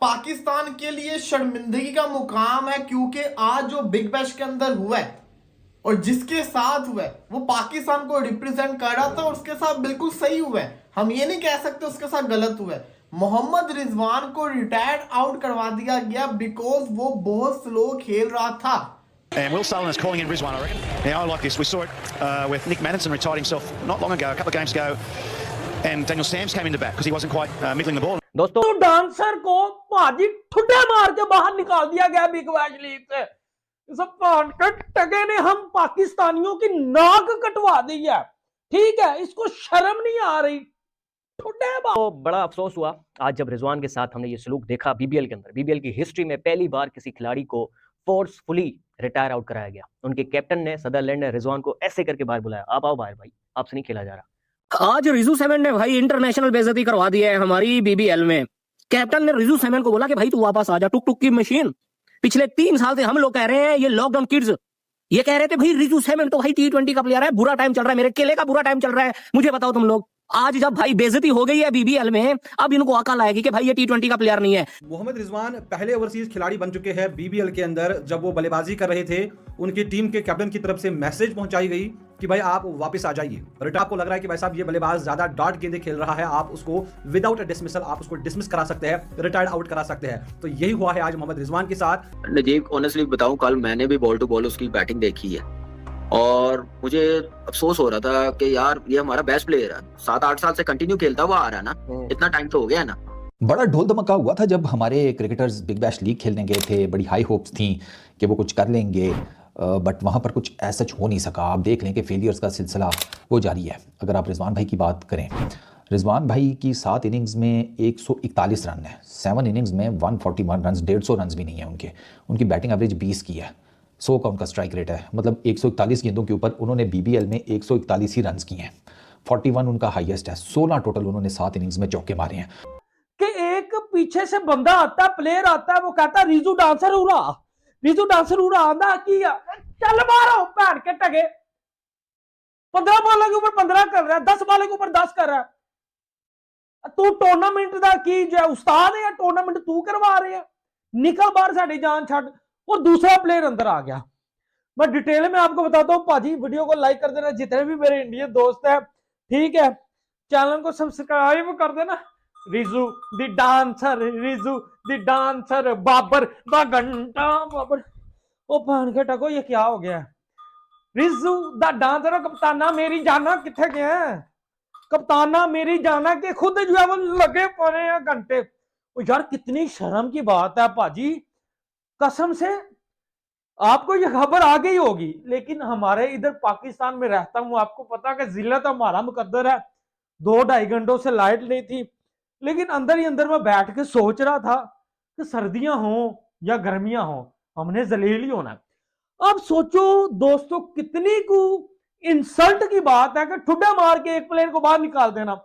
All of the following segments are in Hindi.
पाकिस्तान के लिए शर्मिंदगी का मुकाम है, क्योंकि आज जो बिग बैश के अंदर हुआ है और जिसके साथ हुआ है वो पाकिस्तान को रिप्रेजेंट कर रहा था और उसके साथ बिल्कुल सही हुआ है। हम ये नहीं कह सकते उसके साथ गलत हुआ है। मोहम्मद रिजवान को रिटायर्ड आउट करवा दिया गया बिकॉज वो बहुत स्लो खेल रहा था। And Will Sullivan is calling in Rizwan, I reckon. Yeah, I like this. We saw it with Nick Maddinson retired himself not long ago, a couple of games ago, and Daniel Sams came into bat because he wasn't quite middling the ball. दोस्तों डांसर को भाजी ठुड्डे मार के बाहर निकाल दिया गया बिग बैश लीग से। इस टगे ने हम पाकिस्तानियों की नाक कटवा दी है। ठीक है, इसको शर्म नहीं आ रही। तो बड़ा अफसोस हुआ आज जब रिजवान के साथ हमने ये सलूक देखा बीबीएल के अंदर। बीबीएल की हिस्ट्री में पहली बार किसी खिलाड़ी को फोर्सफुली रिटायर आउट कराया गया। उनके कैप्टन ने सदरलैंड ने रिजवान को ऐसे करके बाहर बुलाया, आप आओ बाहर भाई, आपसे नहीं खेला जा रहा। आज रिजू सेवन ने भाई इंटरनेशनल बेइज्जती करवा दी है हमारी बीबीएल में। कैप्टन ने रिजू सेवन को बोला कि भाई तू वापस आ जा, टुक टुक की मशीन। पिछले 3 साल से हम लोग कह रहे हैं ये लॉकडाउन किड्स, ये कह रहे थे भाई रिजू सेवन तो भाई T20 का प्लेयर है, बुरा टाइम चल रहा है, मेरे केले का बुरा टाइम चल रहा है, मुझे बताओ तुम लोग। आज जब भाई बेइज्जती हो गई है बीबीएल में, अब इनको अकल आएगी कि भाई ये T20 का प्लेयर नहीं है। मोहम्मद रिजवान पहले ओवरसीज खिलाड़ी बन चुके हैं बीबीएल के अंदर। जब वो बल्लेबाजी कर रहे थे, उनकी टीम के कैप्टन की तरफ से मैसेज पहुंचाई गई कि भाई आप वापस आ जाइए। रिटायर को लग रहा है कि भाई साहब ये बल्लेबाज ज्यादा डॉट गेंदें खेल रहा है, आप उसको विदाउट डिसमिसल आप उसको डिसमिस करा सकते हैं, रिटायर्ड आउट करा सकते हैं। तो यही हुआ है आज मोहम्मद रिजवान के साथ। नजीब ऑनेस्टली बताऊं, कल मैंने भी बॉल टू बॉल उसकी बैटिंग देखी है और मुझे अफसोस हो रहा था कि यार ये हमारा बेस्ट प्लेयर है, 7-8 साल से कंटिन्यू खेलता हुआ आ रहा है ना, इतना टाइम तो हो गया ना। बड़ा ढोल धमका हुआ था जब हमारे क्रिकेटर्स बिग बैश लीग खेलने गए थे। बड़ी हाई होप्स थी कि वो कुछ कर लेंगे, बट वहाँ पर कुछ ऐसा हो नहीं सका। आप देख लें कि फेलियर्स का सिलसिला वो जारी है। अगर आप रिजवान भाई की बात करें, रिजवान भाई की 7 इनिंग्स में 141 रन है, 7 इनिंग्स में 141 रन, 150 रन भी नहीं है उनकी बैटिंग एवरेज 20 की है, 100 का उनका स्ट्राइक रेट है। मतलब 141 गेंदों के ऊपर उन्होंने बीबीएल में 141 ही रन्स किए हैं, 41 उनका हाईएस्ट है। 16 टोटल उन्होंने 7 इनिंग्स में चौके मारे हैं। कि एक पीछे से बंदा आता है, प्लेयर आता है, वो कहता है रिजू डांसर उड़ा, रिजू डांसर उड़ा आंदा की चल मारो पैर के टगे। 15 बॉलों के ऊपर 15 कर रहा है, 10 बॉलों के ऊपर 10 कर रहा है। तू टूर्नामेंट का की जो उस्ताद है, टूर्नामेंट तू करवा रहे है, निकल बाहर साड़ी जान छड़। और दूसरा प्लेयर अंदर आ गया। मैं डिटेल में आपको बताता हूँ भाजी, वीडियो को लाइक कर देना जितने भी मेरे इंडियन दोस्त हैं, ठीक है, चैनल को सब्सक्राइब कर देना। Riju the dancer, Riju the dancer, Babar the घंटा बाबर। ओ भान के टको, ये क्या हो गया? रिजू द डांसर, कप्ताना मेरी जाना किथे गया है? कप्ताना मेरी जाना के खुद जो है वो लगे पड़े हैं घंटे। यार कितनी शर्म की बात है भाजी, कसम से आपको ये खबर आ गई होगी, लेकिन हमारे इधर पाकिस्तान में रहता हूं, आपको पता कि जिल्लत हमारा मुकद्दर है। 2-2.5 घंटों से लाइट नहीं थी, लेकिन अंदर ही अंदर मैं बैठ के सोच रहा था कि सर्दियां हों या गर्मियां हों, हमने जलील ही होना। अब सोचो दोस्तों, कितनी को इंसल्ट की बात है कि ठुड्डा मार के एक प्लेयर को बाहर निकाल देना।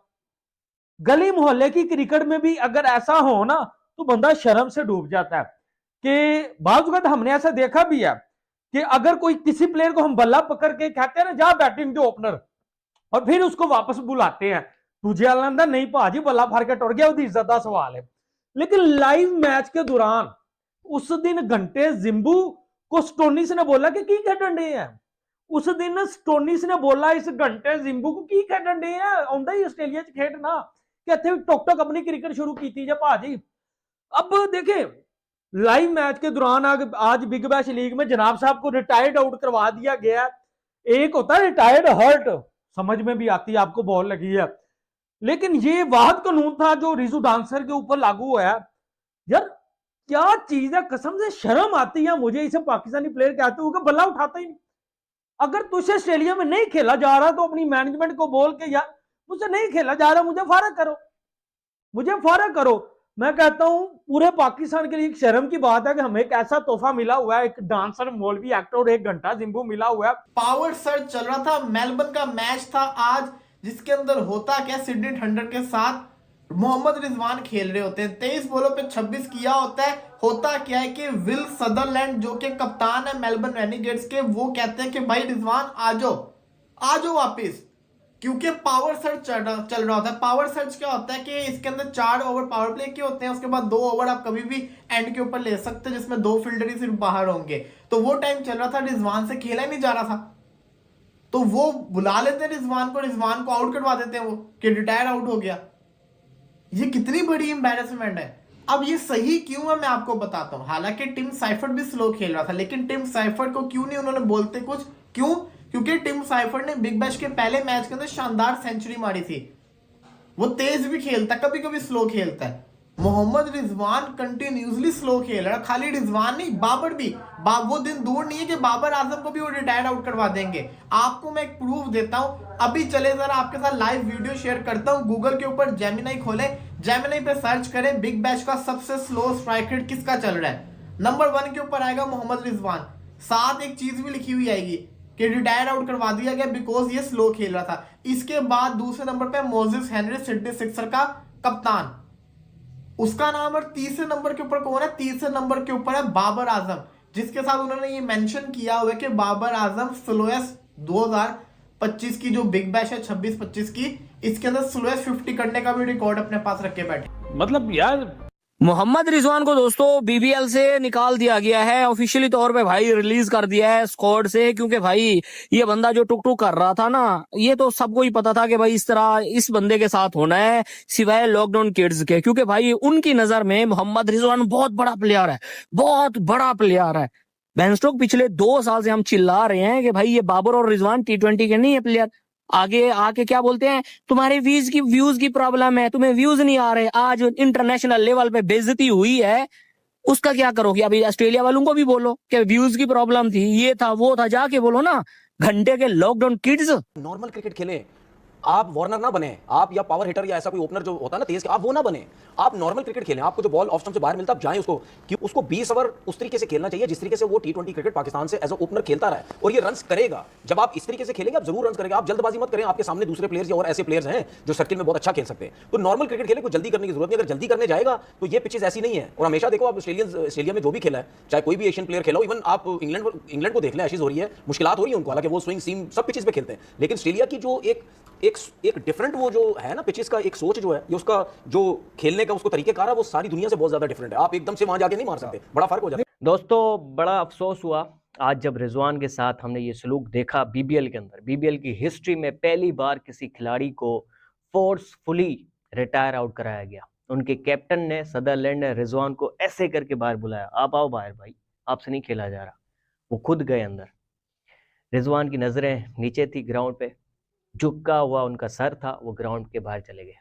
गली मोहल्ले की क्रिकेट में भी अगर ऐसा हो ना, तो बंदा शर्म से डूब जाता है। कि बाज़ वक़्त हमने ऐसा देखा भी है कि अगर कोई किसी प्लेयर को हम बल्ला पकड़ के कहते हैं ना, जा बैटिंग दे ओपनर, और फिर उसको वापस बुलाते हैं, तुझे आलंदा नहीं भाजी, बल्ला फाड़ के टुर गया, उसकी इज्जत का सवाल है। लेकिन लाइव मैच के दौरान उस दिन घंटे जिम्बू को स्टोनिस ने बोला कि की खेडन डे है। उस दिन स्टोनिस ने बोला इस घंटे जिम्बू को की खेडन डे है, आउंदा ही आस्ट्रेलिया च खेडना, कि इत्थे टोक टोक अपनी क्रिकेट शुरू की थी भाजी। अब देखें, लाइव मैच के दौरान आज बिग बैश लीग में जनाब साहब को रिटायर्ड आउट करवा दिया गया। एक होता है रिटायर्ड हर्ट, समझ में भी आती है, आपको बॉल लगी है, लेकिन ये वाहद कानून था जो रिजू डांसर के ऊपर लागू हुआ है। यार क्या चीज है, कसम से शर्म आती है मुझे इसे पाकिस्तानी प्लेयर कहते हुए, बल्ला उठाता ही नहीं। अगर तुझे ऑस्ट्रेलिया में नहीं खेला जा रहा तो अपनी मैनेजमेंट को बोल के यार मुझसे नहीं खेला जा रहा, मुझे फारग करो, मुझे फारग करो। मैं कहता हूं पूरे पाकिस्तान के लिए एक शर्म की बात है कि हमें एक ऐसा तोहफा मिला हुआ है, एक डांसर, मौलवी, एक्टर और 1 घंटा जिम्बू मिला हुआ है। पावर सर्च चल रहा था, मेलबर्न का मैच था आज, जिसके अंदर होता क्या, सिडनी थंडर के साथ मोहम्मद रिजवान खेल रहे होते हैं। 23 बॉलों पे 26 किया होता है। होता क्या है कि विल सदरलैंड जो कि कप्तान है मेलबर्न रेनिगेट्स के, वो कहते हैं कि भाई रिजवान आ जाओ वापिस, क्योंकि पावर सर्च चल रहा होता है। पावर सर्च क्या होता है कि इसके अंदर 4 ओवर पावर प्ले के होते हैं, उसके बाद 2 ओवर आप कभी भी एंड के ऊपर ले सकते हैं जिसमें 2 फील्डर ही सिर्फ बाहर होंगे। तो वो टाइम चल रहा था, रिजवान से खेला ही नहीं जा रहा था, तो वो बुला लेते हैं रिजवान को आउट करवा देते हैं वो कि रिटायर आउट हो गया। ये कितनी बड़ी एम्बैरेसमेंट है। अब ये सही क्यों है मैं आपको बताता हूं। हालांकि टिम साइफर्ट भी स्लो खेल रहा था, लेकिन टिम साइफर्ट को क्यों नहीं उन्होंने बोलते कुछ, क्यों? क्योंकि टिम साइफर्ट ने बिग बैश के पहले मैच के अंदर शानदार सेंचुरी मारी थी। वो तेज भी खेलता है, कभी कभी स्लो खेलता है। मोहम्मद रिजवान कंटिन्यूसली स्लो खेल रहा है। खाली रिजवान नहीं, बाबर भी। वो दिन दूर नहीं है कि बाबर आजम को भी वो रिटायर आउट करवा देंगे। आपको मैं एक प्रूफ देता हूं, अभी चले जरा आपके साथ लाइव वीडियो शेयर करता हूं। गूगल के ऊपर जेमिनाई खोले, जेमिनाई पे सर्च करें बिग बैश का सबसे स्लो स्ट्राइक रेट किसका चल रहा है। नंबर 1 के ऊपर आएगा मोहम्मद रिजवान, साथ एक चीज भी लिखी हुई आएगी कि रिटायर आउट करवा दिया गया बिकॉज ये स्लो खेल रहा था। इसके बाद दूसरे नंबर पे मोजेस हेनरी, सिडनी सिक्सर का कप्तान, उसका नाम। और तीसरे नंबर के ऊपर कौन है? तीसरे नंबर के ऊपर है बाबर आजम, जिसके साथ उन्होंने ये मेंशन किया हुआ है कि बाबर आजम स्लोएस्ट 2025 की जो बिग बैश है 26-25 की, इसके अंदर स्लोएस्ट 50 करने का भी रिकॉर्ड अपने पास रख के बैठे। मतलब यार मोहम्मद रिजवान को दोस्तों बीबीएल से निकाल दिया गया है, ऑफिशियली तौर पे भाई रिलीज कर दिया है स्क्वाड से, क्योंकि भाई ये बंदा जो टुक टुक कर रहा था ना, ये तो सबको ही पता था कि भाई इस तरह इस बंदे के साथ होना है, सिवाय लॉकडाउन किड्स के। क्योंकि भाई उनकी नजर में मोहम्मद रिजवान बहुत बड़ा प्लेयर है, बहुत बड़ा प्लेयर है। बेंस्टोक पिछले 2 साल से हम चिल्ला रहे हैं कि भाई ये बाबर और रिजवान T20 के नहीं है प्लेयर। आगे आके क्या बोलते हैं, तुम्हारे व्यूज की प्रॉब्लम है, तुम्हें व्यूज नहीं आ रहे। आज इंटरनेशनल लेवल पे बेइज्जती हुई है, उसका क्या करोगे? अभी ऑस्ट्रेलिया वालों को भी बोलो कि व्यूज की प्रॉब्लम थी, ये था वो था, जाके बोलो ना। घंटे के लॉकडाउन किड्स। नॉर्मल क्रिकेट खेलें, आप वार्नर ना बने, आप या पावर हिटर या ऐसा कोई ओपनर जो होता है ना तेज के, आप वो ना बने। आप नॉर्मल क्रिकेट खेलें, आपको जो बॉल ऑफ स्टंप से बाहर मिलता है आप जाएं उसको, कि उसको 20 ओवर उस तरीके से खेलना चाहिए जिस तरीके से वो T20 क्रिकेट पाकिस्तान से एज अ ओपनर खेलता रहा है, और ये रन्स करेगा। जब आप इस तरीके से खेलेंगे आप जरूर रन्स करेंगे। आप जल्दबाजी मत करें, आपके सामने दूसरे प्लेयर्स या और ऐसे प्लेयर्स हैं जो सर्किल में बहुत अच्छा खेल सकते हैं। तो नॉर्मल क्रिकेट खेले, कोई जल्दी करने की जरूरत नहीं। अगर जल्दी करने जाएगा तो ये पिचेस ऐसी नहीं है। और हमेशा देखो, आप ऑस्ट्रेलिया में जो भी खेला है, चाहे कोई भी एशियन प्लेयर खेला हो, इवन आप इंग्लैंड को देख लें, एशेज हो रही है, मुश्किलात हो रही है उनको, हालांकि वो स्विंग सीम सब पिचेस पे खेलते हैं। लेकिन ऑस्ट्रेलिया की जो एक डिफरेंट वो जो है ना पिचेस का एक सोच जो है, ये उसका जो खेलने का उसको तरीकेकार है, वो सारी दुनिया से बहुत ज्यादा डिफरेंट है। आप एकदम से वहां जाके नहीं मार सकते, बड़ा फर्क हो जाता है। दोस्तों बड़ा अफसोस हुआ आज जब रिजवान के साथ हमने ये सलूक देखा बीबीएल के अंदर। बीबीएल की हिस्ट्री में पहली बार किसी खिलाड़ी को फोर्सफुली रिटायर आउट कराया गया। उनके कैप्टन ने, सदरलैंड ने रिजवान को ऐसे करके बाहर बुलाया, आप आओ बाहर भाई, आपसे नहीं खेला जा रहा। वो खुद गए अंदर। रिजवान की नजरें नीचे थी ग्राउंड पे, झुका हुआ उनका सर था, वो ग्राउंड के बाहर चले गए।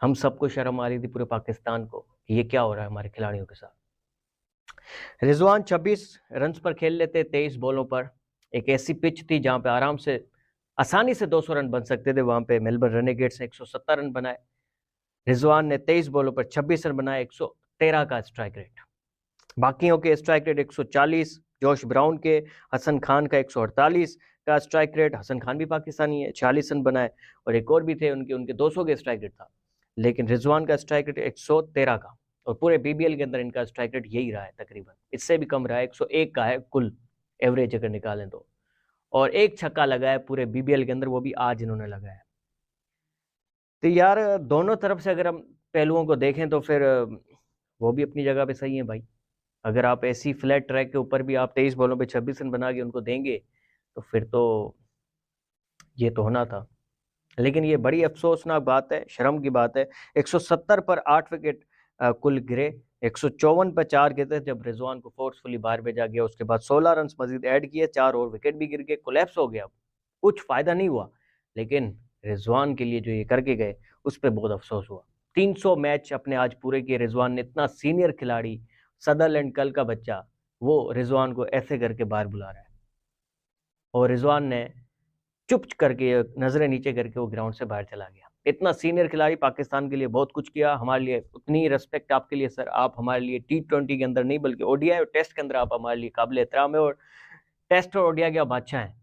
हम सबको शर्म आ रही थी, पूरे पाकिस्तान को, कि ये क्या हो रहा है हमारे खिलाड़ियों के साथ। रिजवान 26 रन पर खेल लेते 23 बॉलों पर। एक ऐसी पिच थी जहां पे आराम से आसानी से 200 रन बन सकते थे, वहां पे मेलबर्न रेनेगेड्स ने 170 रन बनाए। रिजवान ने 23 बॉलों पर 26 रन बनाए, 113 का स्ट्राइक रेट। बाकियों के स्ट्राइक रेट 140, जोश ब्राउन के, हसन खान का 148 का स्ट्राइक रेट। हसन खान भी पाकिस्तानी है, 46 रन बनाए। और एक और भी थे उनके 200 के स्ट्राइक रेट था। लेकिन रिजवान का स्ट्राइक रेट 113 का, और पूरे बीबीएल के अंदर इनका स्ट्राइक रेट यही रहा है तकरीबन, इससे भी कम रहा है। 101 का है कुल एवरेज अगर निकालें तो। और एक छक्का लगाया पूरे बीबीएल के अंदर, वो भी आज इन्होंने लगाया। तो यार दोनों तरफ से अगर हम पहलुओं को देखें तो फिर वो भी अपनी जगह पे सही है भाई। अगर आप ऐसी फ्लैट ट्रैक के ऊपर भी आप 23 बॉलों पे 26 रन बना के उनको देंगे तो फिर तो ये तो होना था। लेकिन ये बड़ी अफसोसनाक बात है, शर्म की बात है। 170 पर 8 विकेट कुल गिरे, 154 पर 4 गिरे जब रिजवान को फोर्सफुली बाहर भेजा गया। उसके बाद 16 रन मजीद ऐड किए, 4 और विकेट भी गिर गए, कोलैप्स हो गया, कुछ फायदा नहीं हुआ। लेकिन रिजवान के लिए जो ये करके गए उस पर बहुत अफसोस हुआ। 300 मैच अपने आज पूरे किए रिजवान ने। इतना सीनियर खिलाड़ी, सदरलैंड कल का बच्चा, वो रिजवान को ऐसे करके बाहर बुला रहा है। और रिजवान ने चुप करके नजरें नीचे करके वो ग्राउंड से बाहर चला गया। इतना सीनियर खिलाड़ी, पाकिस्तान के लिए बहुत कुछ किया, हमारे लिए उतनी रिस्पेक्ट आपके लिए सर। आप हमारे लिए T20 के अंदर नहीं बल्कि ODI और टेस्ट के अंदर आप हमारे लिए काबिल एहतराम है, और टेस्ट और ODI के आप बादशाह हैं।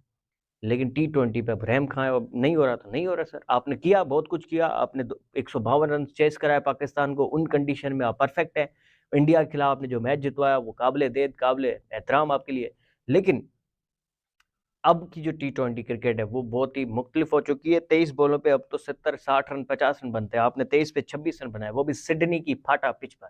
लेकिन T20 पे रहम खाएं, और नहीं हो रहा तो नहीं हो रहा सर। आपने किया, बहुत कुछ किया, आपने 152 रन चेस कराया पाकिस्तान को, उन कंडीशन में आप परफेक्ट है। इंडिया के खिलाफ आपने जो मैच जितवाया वो काबिल देद, काबिल एहतराम आपके लिए। लेकिन अब की जो T20 क्रिकेट है वो बहुत ही मुख्तलिफ हो चुकी है। 23 बॉलों पे अब तो 70, 60 रन, 50 रन बनते हैं। आपने 23 पे 26 रन बनाए, वो भी सिडनी की फाटा पिच पर।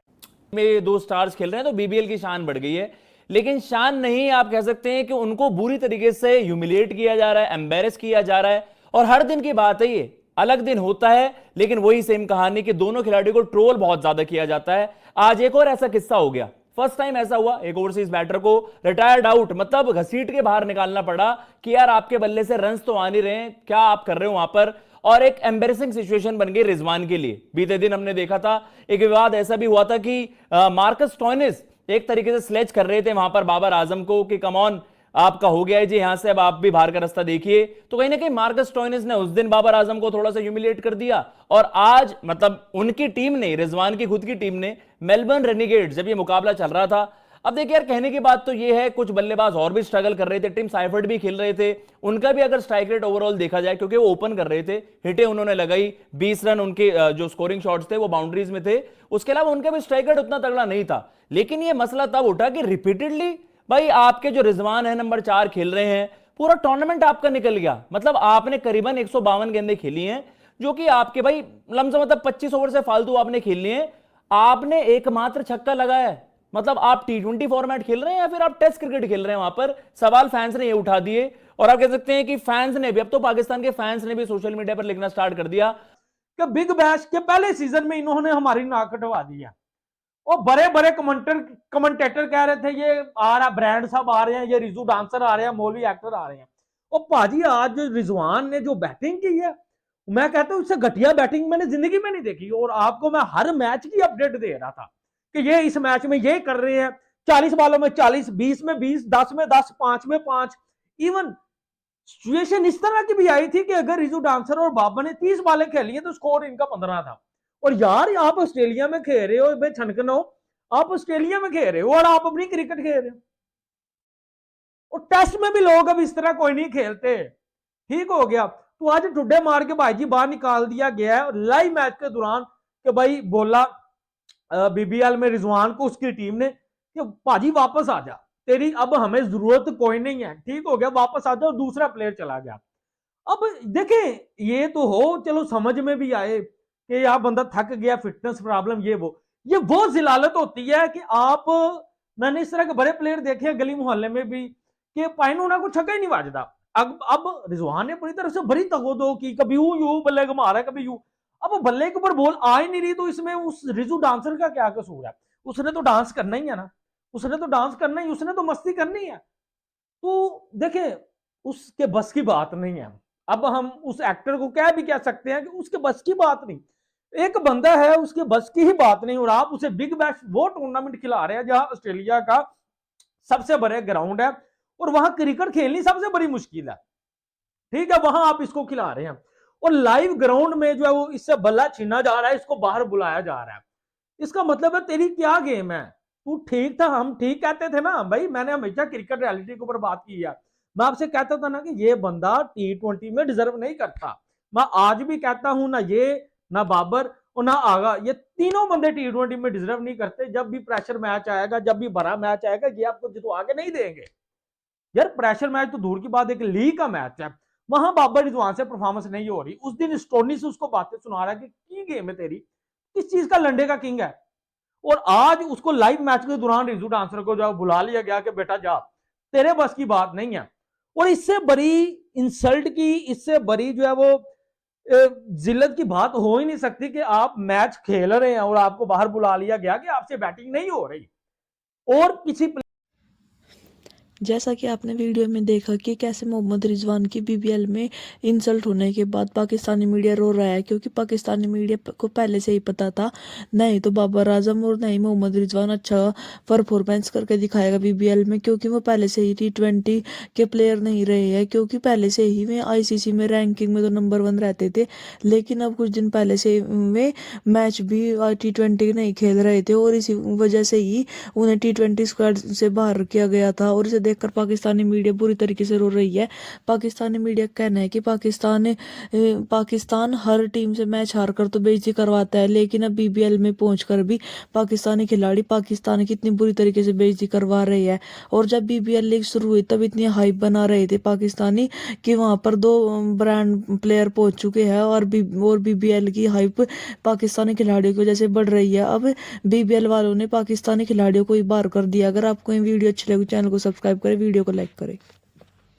में 2 स्टार्स खेल रहे हैं तो बीबीएल की शान बढ़ गई है, लेकिन शान नहीं, आप कह सकते हैं कि उनको बुरी तरीके से ह्यूमिलिएट किया जा रहा है, एम्बेरस किया जा रहा है। और हर दिन की बात है, ये अलग दिन होता है, लेकिन वही सेम कहानी कि दोनों खिलाड़ियों को ट्रोल बहुत ज्यादा किया जाता है। आज एक और ऐसा किस्सा हो गया, फर्स्ट टाइम ऐसा हुआ, एक ओवरसीज बैटर को रिटायर्ड आउट मतलब घसीट के बाहर निकालना पड़ा कि यार आपके बल्ले से रन्स तो आ नहीं रहे हैं, क्या आप कर रहे हो वहां पर। और एक एम्बेरसिंग सिचुएशन बन गई रिजवान के लिए। बीते दिन हमने देखा था एक विवाद ऐसा भी हुआ था कि मार्कस स्टोइनिस एक तरीके से स्लेज कर रहे थे वहां पर बाबर आजम को कि कम ऑन, आपका हो गया है जी, यहां से अब आप भी बाहर का रास्ता देखिए। तो कहीं ना कहीं मार्कस स्टोइनिस ने उस दिन बाबर आजम को थोड़ा सा ह्यूमिलिएट कर दिया। और आज मतलब उनकी टीम ने, रिजवान की खुद की टीम ने, मेलबर्न रेनिगेट्स, जब ये मुकाबला चल रहा था, अब देखिए यार कहने की बात तो ये है, कुछ बल्लेबाज और भी स्ट्रगल कर रहे थे, टिम साइफर्ट भी खेल रहे थे, उनका भी अगर स्ट्राइक रेट ओवरऑल देखा जाए, क्योंकि वो ओपन कर रहे थे, हिटे उन्होंने लगाई, 20 रन उनके जो स्कोरिंग शॉट्स थे वो बाउंड्रीज में थे, उसके अलावा उनका भी स्ट्राइक रेट उतना तगड़ा नहीं था। लेकिन ये मसला तब उठा कि रिपीटेडली भाई आपके जो रिजवान है नंबर 4 खेल रहे हैं, पूरा टूर्नामेंट आपका निकल गया। मतलब आपने करीबन 152 गेंदें खेली हैं, जो कि आपके भाई लमसम मतलब 25 ओवर से फालतू आपने खेलनी है, आपने एकमात्र छक्का लगाया है। मतलब आप T20 फॉर्मेट खेल रहे हैं या फिर आप टेस्ट क्रिकेट खेल रहे हैं? वहां पर सवाल फैंस ने ये उठा दिए। और आप कह सकते हैं कि फैंस ने भी, अब तो पाकिस्तान के फैंस ने भी सोशल मीडिया पर लिखना स्टार्ट कर दिया कि बिग बैश के पहले सीजन में इन्होंने हमारी नाक कटवा दी है। और बड़े बड़े कमेंटेटर कह रहे थे ये आ रहा, ब्रांड साहब आ रहे हैं, ये रिजू डांसर आ रहे हैं, मौलवी एक्टर आ रहे हैं। और भाजी आज जो रिजवान ने जो बैटिंग की है, मैं कहता हूं इससे घटिया बैटिंग मैंने जिंदगी में नहीं देखी। और आपको मैं हर मैच की अपडेट दे रहा था कि ये इस मैच में ये कर रहे हैं, 40 बॉलों में 40, 20 में 20, 10 में 10, 5 में 5। इवन सिचुएशन इस तरह की भी आई थी कि अगर रिजू डांसर और बाबा ने 30 बॉलें खेली है तो स्कोर इनका 15 था। और यार आप ऑस्ट्रेलिया में खेल रहे हो, भाई छनकनो, आप ऑस्ट्रेलिया में खेल रहे हो और आप अपनी क्रिकेट खेल रहे हो। और टेस्ट में भी लोग अब इस तरह कोई नहीं खेलते। ठीक हो गया, तो आज टुड्डे मार के भाई जी बाहर निकाल दिया गया है। और लाइव मैच के दौरान कि भाई बोला बीबीएल में रिजवान को उसकी टीम ने कि भाजी वापस आ जा, तेरी अब हमें जरूरत कोई नहीं है। ठीक हो गया, वापस आ जा, और दूसरा प्लेयर चला गया। अब देखें, ये तो हो, चलो समझ में भी आए कि यार बंदा थक गया, फिटनेस प्रॉब्लम, ये वो जिलालत होती है कि आप, मैंने इस तरह के बड़े प्लेयर देखे हैं गली मोहल्ले में भी कि पाइनोना को छक्का ही नहीं बाजता। अब रिजवान ने अपनी तरफ से बड़ी तगोदो की, कभी यूं बल्ले घुमा रहा है, कभी यूं। अब बल्ले के ऊपर बॉल आ ही नहीं रही, तो इसमें उस रिजू डांसर का क्या कसूर है? उसने तो डांस करना ही है ना, उसने तो डांस करना ही, उसने तो मस्ती करनी है। तो देखें, उसके बस की बात नहीं है। अब हम उस एक्टर को क्या भी कह सकते हैं कि उसके बस की बात नहीं। एक बंदा है, उसके बस की ही बात नहीं, और आप उसे बिग बैश वो टूर्नामेंट खिला रहे हैं जहां ऑस्ट्रेलिया का सबसे बड़ा ग्राउंड है और वहां क्रिकेट खेलनी सबसे बड़ी मुश्किल है। ठीक है, वहां आप इसको खिला रहे हैं और लाइव ग्राउंड में जो है वो इससे बल्ला छीना जा रहा है, इसको बाहर बुलाया जा रहा है। इसका मतलब है तेरी क्या गेम है? तू ठीक था, हम ठीक कहते थे ना भाई। मैंने हमेशा क्रिकेट रियलिटी के ऊपर बात की है। मैं आपसे कहता था ना कि ये बंदा T20 में डिजर्व नहीं करता। मैं आज भी कहता हूं, ना ये, ना बाबर और ना आगा, ये तीनों बंदे T20 में डिजर्व नहीं करते। जब भी प्रेशर मैच आएगा, जब भी बड़ा मैच आएगा, ये आपको जितवा के नहीं देंगे। यार प्रेशर मैच तो दूर की बात, एक लीग का मैच है, वहां बाबर रिजवान से परफॉर्मेंस नहीं हो रही। उस दिन स्टोनी से उसको बातें सुना रहा है कि की गेम है तेरी, किस चीज का लंडे का किंग है। और आज उसको लाइव मैच के दौरान रिजू डांसर को जो बुला लिया गया कि बेटा जा, तेरे बस की बात नहीं है। और इससे बड़ी इंसल्ट की, इससे बड़ी जो है वो जिल्लत की बात हो ही नहीं सकती कि आप मैच खेल रहे हैं और आपको बाहर बुला लिया गया कि आपसे बैटिंग नहीं हो रही। और किसी जैसा कि आपने वीडियो में देखा कि कैसे मोहम्मद रिजवान की बीबीएल में इंसल्ट होने के बाद पाकिस्तानी मीडिया रो रहा है, क्योंकि पाकिस्तानी मीडिया को पहले से ही पता था नहीं तो बाबर आजम और नहीं मोहम्मद रिजवान अच्छा परफॉर्मेंस करके दिखाएगा बीबीएल में, क्योंकि वो पहले से ही T20 के प्लेयर नहीं रहे हैं। क्योंकि पहले से ही वे ICC में रैंकिंग में तो नंबर 1 रहते थे, लेकिन अब कुछ दिन पहले से वे मैच भी T20 नहीं खेल रहे थे और इसी वजह से ही उन्हें T20 स्क्वाड से बाहर किया गया था। और इसे देखकर पाकिस्तानी मीडिया बुरी तरीके से रो रही है। पाकिस्तानी मीडिया का कहना है कि पाकिस्तान हर टीम से मैच हार कर तो बेइज्जती करवाता है, लेकिन अब BBL में पहुंचकर भी पाकिस्तानी खिलाड़ी पाकिस्तान की इतनी बुरी तरीके से बेइज्जती करवा रहे हैं। और जब BBL लीग शुरू हुई तब इतनी हाइप बना रहे थे पाकिस्तानी कि वहां पर 2 ब्रांड प्लेयर पहुंच चुके हैं और BBL की हाइप पाकिस्तानी खिलाड़ियों की वजह से बढ़ रही है। अब BBL वालों ने पाकिस्तानी खिलाड़ियों को ही बाहर कर दिया। अगर आपको ये वीडियो अच्छी लगी चैनल को सब्सक्राइब करें, वीडियो को लाइक करें।